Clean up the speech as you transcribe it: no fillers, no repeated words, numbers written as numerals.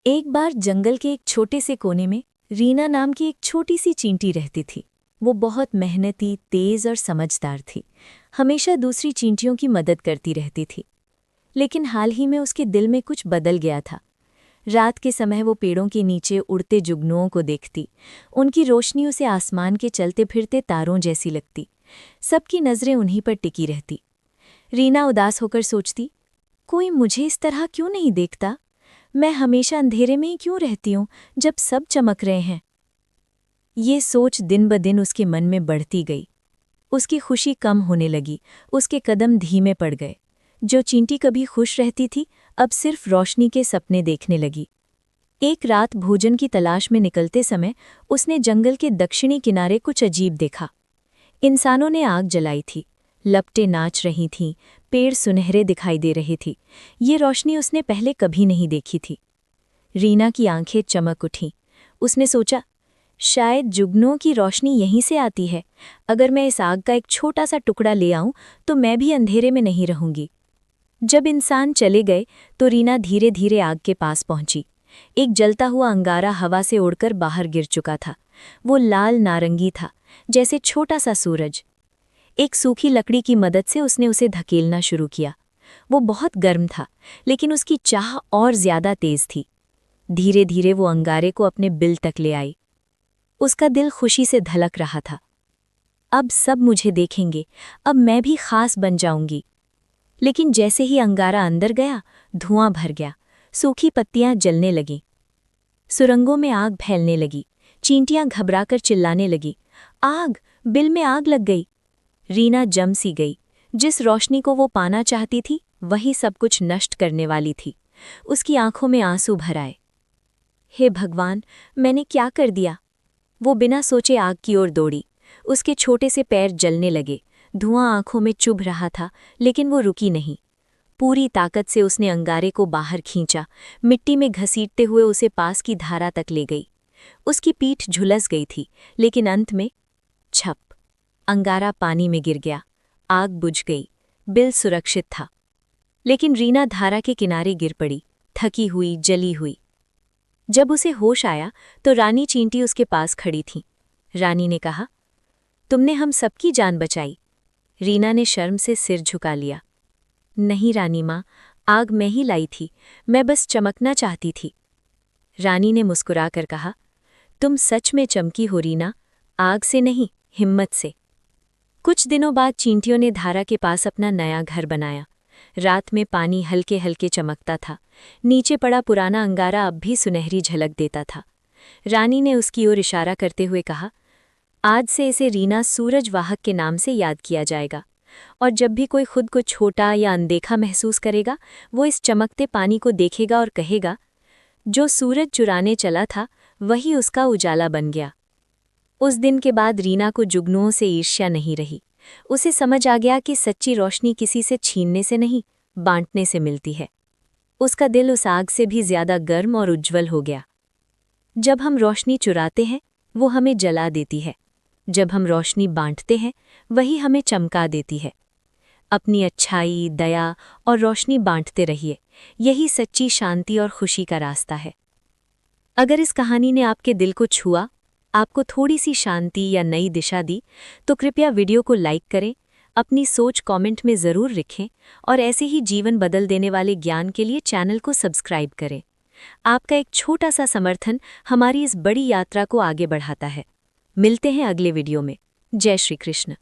एक बार जंगल के एक छोटे से कोने में रीना नाम की एक छोटी सी चींटी रहती थी। वो बहुत मेहनती, तेज और समझदार थी। हमेशा दूसरी चींटियों की मदद करती रहती थी। लेकिन हाल ही में उसके दिल में कुछ बदल गया था। रात के समय वो पेड़ों के नीचे उड़ते जुगनुओं को देखती। उनकी रोशनी उसे आसमान के चलते फिरते तारों जैसी लगती। सबकी नज़रें उन्हीं पर टिकी रहती। रीना उदास होकर सोचती, कोई मुझे इस तरह क्यों नहीं देखता? मैं हमेशा अंधेरे में ही क्यों रहती हूँ जब सब चमक रहे हैं? ये सोच दिन ब दिन उसके मन में बढ़ती गई। उसकी खुशी कम होने लगी, उसके कदम धीमे पड़ गए। जो चींटी कभी खुश रहती थी, अब सिर्फ रोशनी के सपने देखने लगी। एक रात भोजन की तलाश में निकलते समय उसने जंगल के दक्षिणी किनारे कुछ अजीब देखा। इंसानों ने आग जलाई थी, लपटें नाच रही थीं, पेड़ सुनहरे दिखाई दे रहे थे। ये रोशनी उसने पहले कभी नहीं देखी थी। रीना की आंखें चमक उठीं। उसने सोचा, शायद जुगनुओं की रोशनी यहीं से आती है। अगर मैं इस आग का एक छोटा सा टुकड़ा ले आऊं तो मैं भी अंधेरे में नहीं रहूंगी। जब इंसान चले गए तो रीना धीरे धीरे आग के पास पहुंची। एक जलता हुआ अंगारा हवा से उड़कर बाहर गिर चुका था। वो लाल नारंगी था, जैसे छोटा सा सूरज। एक सूखी लकड़ी की मदद से उसने उसे धकेलना शुरू किया। वो बहुत गर्म था, लेकिन उसकी चाह और ज्यादा तेज थी। धीरे धीरे वो अंगारे को अपने बिल तक ले आई। उसका दिल खुशी से धड़क रहा था। अब सब मुझे देखेंगे, अब मैं भी खास बन जाऊंगी। लेकिन जैसे ही अंगारा अंदर गया, धुआं भर गया। सूखी पत्तियां जलने लगीं। सुरंगों में आग फैलने लगी। चींटियां घबराकर चिल्लाने लगी, आग, बिल में आग लग गई। रीना जम सी गई। जिस रोशनी को वो पाना चाहती थी, वही सब कुछ नष्ट करने वाली थी। उसकी आंखों में आंसू भर आए। हे भगवान, मैंने क्या कर दिया? वो बिना सोचे आग की ओर दौड़ी। उसके छोटे से पैर जलने लगे। धुआं आंखों में चुभ रहा था, लेकिन वो रुकी नहीं। पूरी ताकत से उसने अंगारे को बाहर खींचा, मिट्टी में घसीटते हुए उसे पास की धारा तक ले गई। उसकी पीठ झुलस गई थी, लेकिन अंत में छप, अंगारा पानी में गिर गया। आग बुझ गई। बिल सुरक्षित था। लेकिन रीना धारा के किनारे गिर पड़ी, थकी हुई, जली हुई। जब उसे होश आया तो रानी चींटी उसके पास खड़ी थी। रानी ने कहा, तुमने हम सबकी जान बचाई। रीना ने शर्म से सिर झुका लिया। नहीं रानी माँ, आग मैं ही लाई थी, मैं बस चमकना चाहती थी। रानी ने मुस्कुराकर कहा, तुम सच में चमकी हो रीना, आग से नहीं, हिम्मत से। कुछ दिनों बाद चींटियों ने धारा के पास अपना नया घर बनाया। रात में पानी हल्के हल्के चमकता था। नीचे पड़ा पुराना अंगारा अब भी सुनहरी झलक देता था। रानी ने उसकी ओर इशारा करते हुए कहा, आज से इसे रीना सूरज वाहक के नाम से याद किया जाएगा। और जब भी कोई खुद को छोटा या अनदेखा महसूस करेगा, वो इस चमकते पानी को देखेगा और कहेगा, जो सूरज चुराने चला था वही उसका उजाला बन गया। उस दिन के बाद रीना को जुगनुओं से ईर्ष्या नहीं रही। उसे समझ आ गया कि सच्ची रोशनी किसी से छीनने से नहीं, बांटने से मिलती है। उसका दिल उस आग से भी ज्यादा गर्म और उज्जवल हो गया। जब हम रोशनी चुराते हैं, वो हमें जला देती है। जब हम रोशनी बांटते हैं, वही हमें चमका देती है। अपनी अच्छाई, दया और रोशनी बांटते रहिए। यही सच्ची शांति और खुशी का रास्ता है। अगर इस कहानी ने आपके दिल को छुआ, आपको थोड़ी सी शांति या नई दिशा दी, तो कृपया वीडियो को लाइक करें, अपनी सोच कमेंट में ज़रूर लिखें और ऐसे ही जीवन बदल देने वाले ज्ञान के लिए चैनल को सब्सक्राइब करें। आपका एक छोटा सा समर्थन हमारी इस बड़ी यात्रा को आगे बढ़ाता है। मिलते हैं अगले वीडियो में। जय श्री कृष्ण।